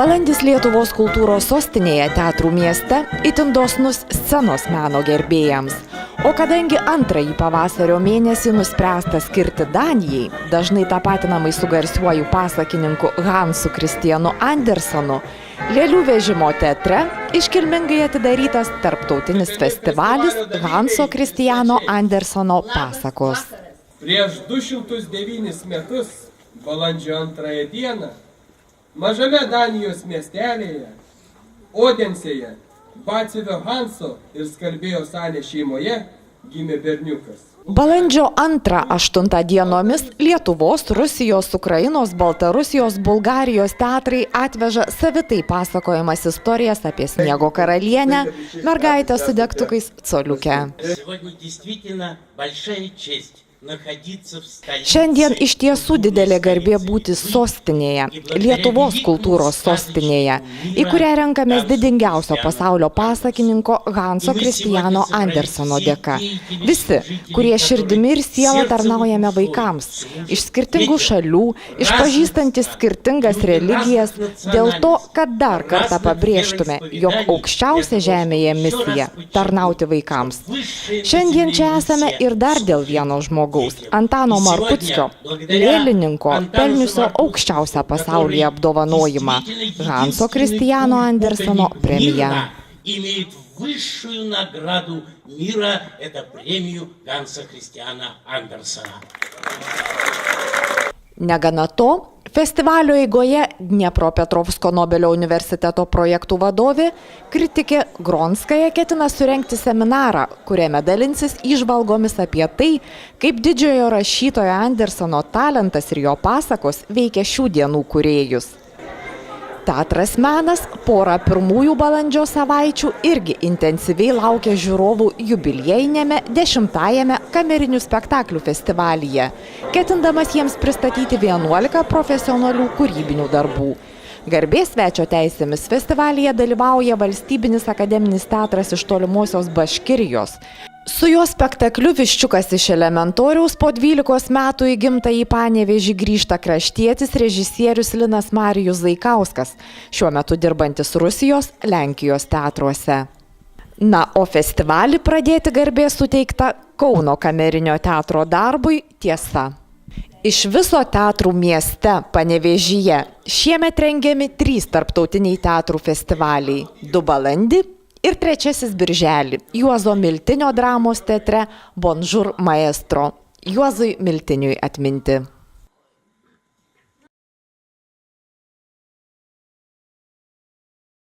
Balandis Lietuvos kultūros sostinėje Teatrų mieste itin dosnus scenos meno gerbėjams. O kadangi antrąjį pavasario mėnesį nuspręsta skirti Danijai, dažnai tapatinamai su garsiuoju pasakininku Hansu Kristianu Andersenu, Lėlių vežimo teatre iškilmingai atidarytas tarptautinis festivalis Hanso Kristiano Anderseno pasakos. Prieš 209 metus, balandžio 2 dieną, mažame Danijos miestelėje, Odensėje, batsiuvio Hanso ir Skarbėjos Anė šeimoje gimė berniukas. Balandžio 2-8 dienomis Lietuvos, Rusijos, Ukrainos, Baltarusijos, Bulgarijos teatrai atveža savitai pasakojamas istorijas apie Sniego karalienę, mergaitę su degtukais coliukę. Šiandien iš tiesų didelė garbė būti sostinėje, Lietuvos kultūros sostinėje, į kurią renkamės didingiausio pasaulio pasakininko Hanso Kristiano Anderseno dėka. Visi, kurie širdimi ir siela tarnaujame vaikams, iš skirtingų šalių, išpažįstantys skirtingas religijas, dėl to, kad dar kartą pabrėžtume, jog aukščiausia žemėje misija – tarnauti vaikams. Šiandien čia esame ir dar dėl vieno žmogaus. Antano Markuckio, lėlininko, pelniusio aukščiausią pasaulyje apdovanojimą – Hanso Kristiano Anderseno premiją. Negana to, festivalio eigoje Dniepropetrovsko Nobelio universiteto projektų vadovė, kritikė Gronskaja ketina surengti seminarą, kuriame dalinsis įžvalgomis apie tai, kaip didžiojo rašytojo Anderseno talentas ir jo pasakos veikia šių dienų kūrėjus. Teatras menas porą pirmųjų balandžio savaičių irgi intensyviai laukia žiūrovų jubiliejinėme 10-ajame kamerinių spektaklių festivalyje, ketindamas jiems pristatyti 11 profesionalių kūrybinių darbų. Garbės svečio teisėmis festivalyje dalyvauja Valstybinis akademinis teatras iš tolimosios Baškirijos. Su jo spektakliu Viščiukas iš elementoriaus po 12 metų į gimtąjį Panevėžį grįžta kraštietis režisierius Linas Marijus Zaikauskas, šiuo metu dirbantis Rusijos, Lenkijos teatruose. Na, o festivalį pradėti garbės suteikta Kauno kamerinio teatro darbui Tiesa. Iš viso Teatrų mieste, Panevėžyje, šiemet rengiami 3 tarptautiniai teatrų festivaliai – 2 balandį ir 3 birželį Juozo Miltinio dramos teatre Bonjour Maestro, Juozui Miltiniui atminti.